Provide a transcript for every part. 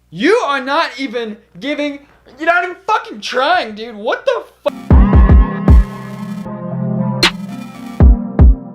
You are not even giving, you're not even fucking trying, dude. What the fuck?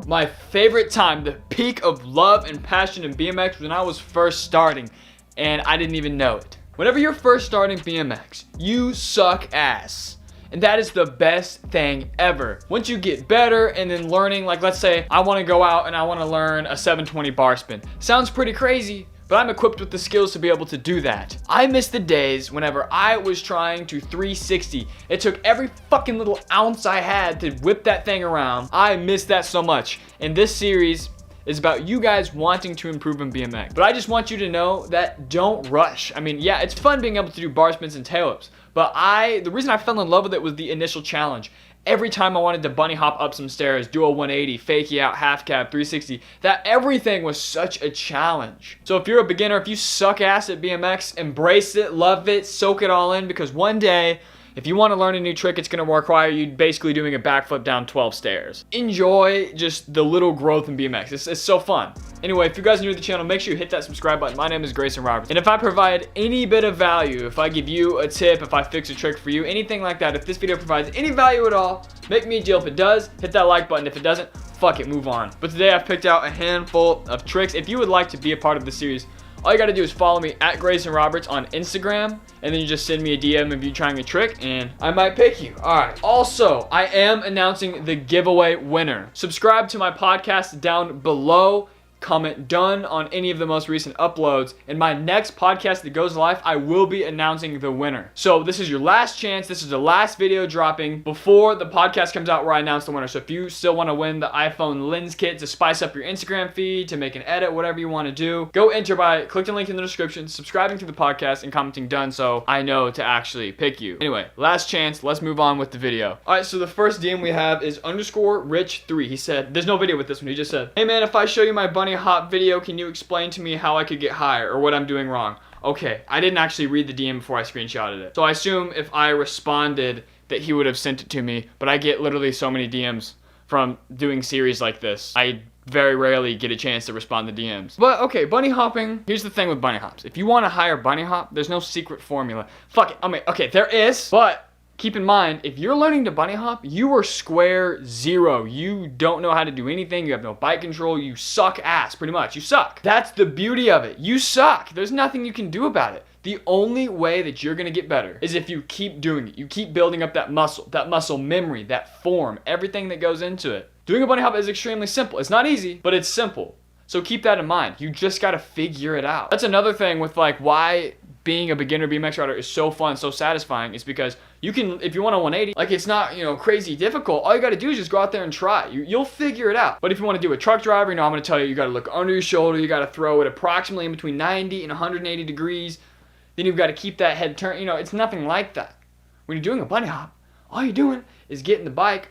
My favorite time, the peak of love and passion in BMX was when I was first starting, and I didn't even know it. Whenever you're first starting BMX, you suck ass. And that is the best thing ever. Once you get better and then learning, like let's say I want to go out and I want to learn a 720 bar spin. Sounds pretty crazy, but I'm equipped with the skills to be able to do that. I miss the days whenever I was trying to 360. It took every fucking little ounce I had to whip that thing around. I miss that so much. And this series is about you guys wanting to improve in BMX. But I just want you to know that don't rush. I mean, yeah, it's fun being able to do bar spins and tail whips, but the reason I fell in love with it was the initial challenge. Every time I wanted to bunny hop up some stairs, do a 180, fakie out, half cab, 360, that everything was such a challenge. So if you're a beginner, if you suck ass at BMX, embrace it, love it, soak it all in, because one day, if you want to learn a new trick, it's going to require you basically doing a backflip down 12 stairs. Enjoy just the little growth in BMX. It's so fun. Anyway, if you guys are new to the channel, make sure you hit that subscribe button. My name is Greyson Roberts. And if I provide any bit of value, if I give you a tip, if I fix a trick for you, anything like that, if this video provides any value at all, make me a deal. If it does, hit that like button. If it doesn't, fuck it, move on. But today I've picked out a handful of tricks. If you would like to be a part of the series, all you gotta do is follow me at Greyson Roberts on Instagram, and then you just send me a DM of you trying a trick, and I might pick you. All right. Also, I am announcing the giveaway winner. Subscribe to my podcast down below. Comment done on any of the most recent uploads. In my next podcast that goes live, I will be announcing the winner. So this is your last chance. This is the last video dropping before the podcast comes out where I announce the winner. So if you still want to win the iPhone lens kit to spice up your Instagram feed, to make an edit, whatever you want to do, go enter by clicking the link in the description, subscribing to the podcast, and commenting done so I know to actually pick you. Anyway, last chance. Let's move on with the video. All right, so the first DM we have is _Rich3. He said, there's no video with this one. He just said, hey man, if I show you my bunny hop video, can you explain to me how I could get higher or what I'm doing wrong? Okay, I didn't actually read the DM before I screenshotted it. So I assume if I responded that he would have sent it to me, but I get literally so many DMs from doing series like this. I very rarely get a chance to respond to DMs. But okay, bunny hopping. Here's the thing with bunny hops. If you want a higher bunny hop, there's no secret formula. Fuck it. I mean, okay, there is, but keep in mind, if you're learning to bunny hop, you are square zero. You don't know how to do anything. You have no bike control. You suck ass, pretty much. You suck. That's the beauty of it. You suck. There's nothing you can do about it. The only way that you're going to get better is if you keep doing it. You keep building up that muscle memory, that form, everything that goes into it. Doing a bunny hop is extremely simple. It's not easy, but it's simple. So keep that in mind. You just got to figure it out. That's another thing with like why being a beginner BMX rider is so fun, so satisfying, is because you can, if you want a 180, like it's not, you know, crazy difficult. All you got to do is just go out there and try. You'll figure it out. But if you want to do a truck driver, you know, I'm going to tell you, you got to look under your shoulder. You got to throw it approximately in between 90 and 180 degrees. Then you've got to keep that head turned. You know, it's nothing like that. When you're doing a bunny hop, all you're doing is getting the bike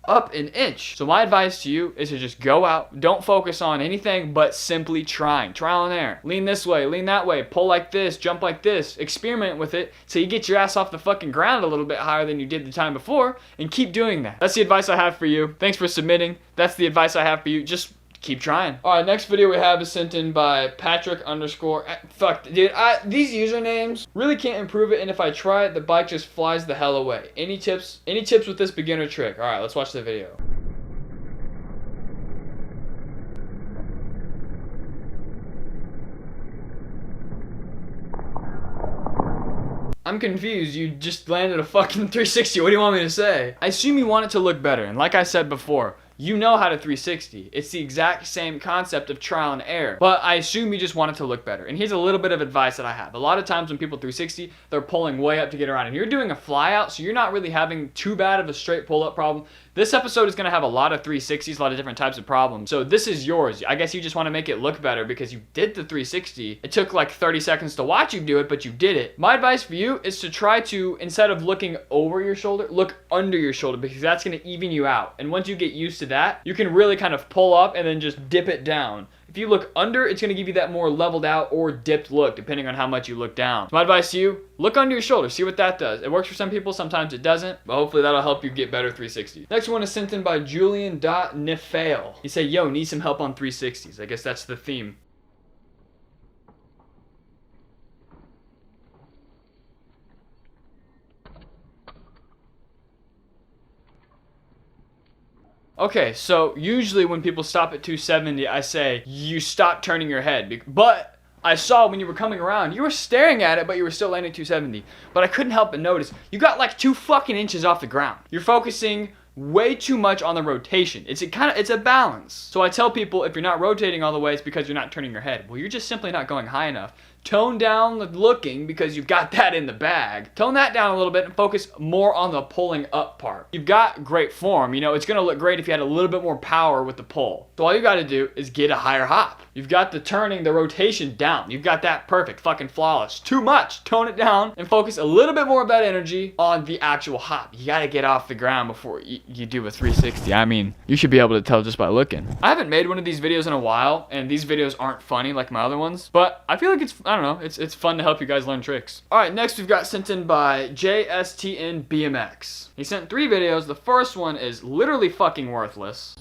up an inch. So my advice to you is to just go out. Don't focus on anything but simply trying. Trial and error. Lean this way, lean that way, pull like this, jump like this. Experiment with it so you get your ass off the fucking ground a little bit higher than you did the time before, and keep doing that. That's the advice I have for you. Thanks for submitting. That's the advice I have for you. Just keep trying. All right, next video we have is sent in by Patrick _ fuck, dude, these usernames really can't improve it, and if I try it, the bike just flies the hell away. Any tips with this beginner trick? All right, let's watch the video. I'm confused. You just landed a fucking 360. What do you want me to say? I assume you want it to look better, and like I said before, you know how to 360. It's the exact same concept of trial and error. But I assume you just want it to look better. And here's a little bit of advice that I have. A lot of times when people 360, they're pulling way up to get around. And you're doing a fly out, so you're not really having too bad of a straight pull up problem. This episode is going to have a lot of 360s, a lot of different types of problems. So this is yours. I guess you just want to make it look better because you did the 360. It took like 30 seconds to watch you do it, but you did it. My advice for you is to try to, instead of looking over your shoulder, look under your shoulder, because that's going to even you out. And once you get used to that, you can really kind of pull up and then just dip it down. If you look under, it's going to give you that more leveled out or dipped look, depending on how much you look down. So my advice to you, look under your shoulder, see what that does. It works for some people, sometimes it doesn't, but hopefully that'll help you get better 360s. Next one is sent in by Julian.Nifail. He said, yo, need some help on 360s. I guess that's the theme. Okay, so usually when people stop at 270, I say, you stop turning your head. But I saw when you were coming around, you were staring at it, but you were still landing 270. But I couldn't help but notice, you got like 2 fucking inches off the ground. You're focusing way too much on the rotation. It's a balance. So I tell people, if you're not rotating all the way, it's because you're not turning your head. Well, you're just simply not going high enough. Tone down the looking because you've got that in the bag. Tone that down a little bit and focus more on the pulling up part. You've got great form. You know, it's gonna look great if you had a little bit more power with the pull. So all you gotta do is get a higher hop. You've got the turning, the rotation down. You've got that perfect, fucking flawless. Too much. Tone it down and focus a little bit more of that energy on the actual hop. You gotta get off the ground before you do a 360. I mean, you should be able to tell just by looking. I haven't made one of these videos in a while, and these videos aren't funny like my other ones, but I feel like I don't know, it's fun to help you guys learn tricks. All right, next we've got sent in by JSTN BMX. He sent 3 videos. The first one is literally fucking worthless.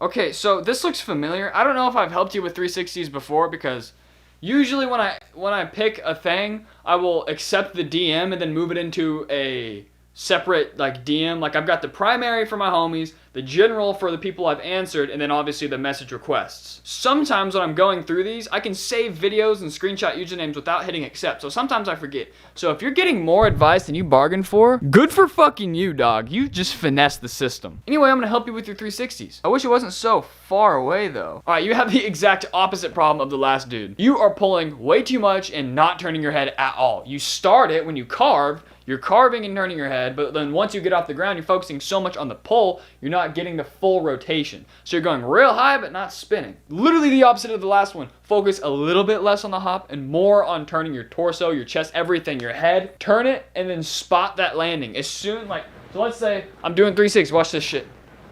Okay, so this looks familiar. I don't know if I've helped you with 360s before, because usually when I pick a thing, I will accept the DM and then move it into a separate like DM. Like I've got the primary for my homies, the general for the people I've answered, and then obviously the message requests. Sometimes when I'm going through these, I can save videos and screenshot usernames without hitting accept, so sometimes I forget. So if you're getting more advice than you bargained for, good for fucking you, dog. You just finessed the system. Anyway, I'm gonna help you with your 360s. I wish it wasn't so far away though. All right, you have the exact opposite problem of the last dude. You are pulling way too much and not turning your head at all. You start it when you carve, you're carving and turning your head, but then once you get off the ground, you're focusing so much on the pull, you're not getting the full rotation. So you're going real high, but not spinning. Literally the opposite of the last one. Focus a little bit less on the hop and more on turning your torso, your chest, everything, your head. Turn it and then spot that landing. As soon, so let's say I'm doing 360, watch this shit.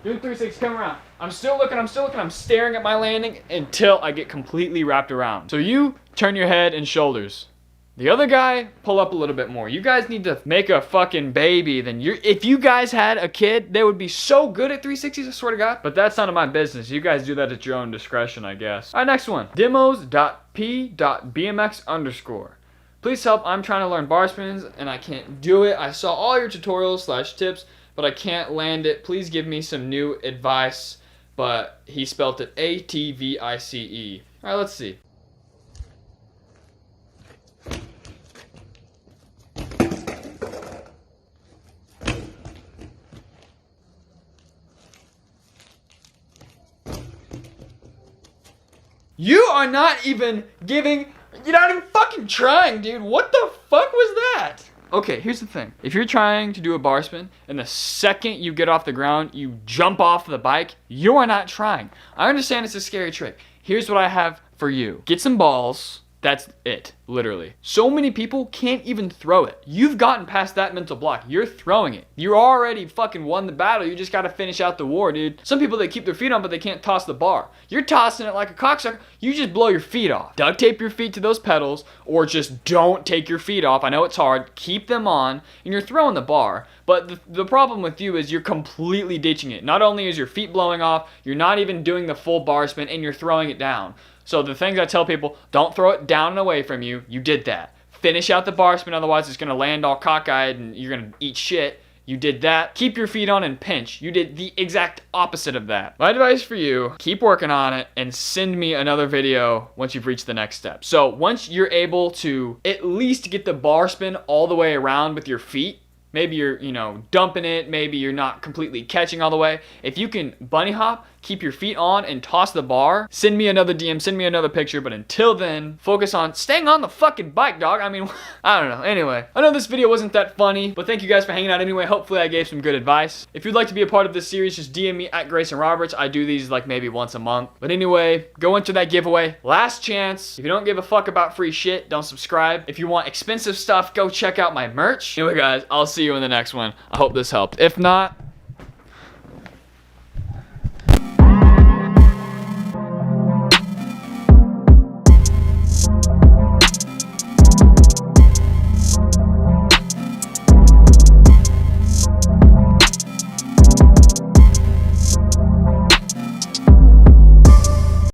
Doing 360, come around. I'm still looking, I'm staring at my landing until I get completely wrapped around. So you turn your head and shoulders. The other guy, pull up a little bit more. You guys need to make a fucking baby. If you guys had a kid, they would be so good at 360s, I swear to God. But that's none of my business. You guys do that at your own discretion, I guess. All right, next one. Demos.p.bmx_. Please help, I'm trying to learn bar spins and I can't do it. I saw all your tutorials / tips, but I can't land it. Please give me some new advice. But he spelt it ATVICE. All right, let's see. You are not even giving, you're not even fucking trying, dude. What the fuck was that? Okay, here's the thing. If you're trying to do a bar spin and the second you get off the ground, you jump off the bike, you are not trying. I understand it's a scary trick. Here's what I have for you. Get some balls. That's it, literally. So many people can't even throw it. You've gotten past that mental block. You're throwing it. You already fucking won the battle. You just gotta finish out the war, dude. Some people, they keep their feet on, but they can't toss the bar. You're tossing it like a cocksucker. You just blow your feet off. Duct tape your feet to those pedals, or just don't take your feet off. I know it's hard. Keep them on, and you're throwing the bar. But the problem with you is you're completely ditching it. Not only is your feet blowing off, you're not even doing the full bar spin, and you're throwing it down. So the things I tell people, don't throw it down and away from you. You did that. Finish out the bar spin, otherwise it's going to land all cockeyed and you're going to eat shit. You did that. Keep your feet on and pinch. You did the exact opposite of that. My advice for you, keep working on it and send me another video once you've reached the next step. So once you're able to at least get the bar spin all the way around with your feet, maybe you're, dumping it. Maybe you're not completely catching all the way. If you can bunny hop, keep your feet on, and toss the bar, send me another DM, send me another picture. But until then, focus on staying on the fucking bike, dog. I mean, I don't know. Anyway, I know this video wasn't that funny, but thank you guys for hanging out anyway. Hopefully I gave some good advice. If you'd like to be a part of this series, just DM me at Greyson Roberts. I do these like maybe once a month. But anyway, go into that giveaway. Last chance. If you don't give a fuck about free shit, don't subscribe. If you want expensive stuff, go check out my merch. Anyway, guys, I'll see you in the next one. I hope this helped. If not,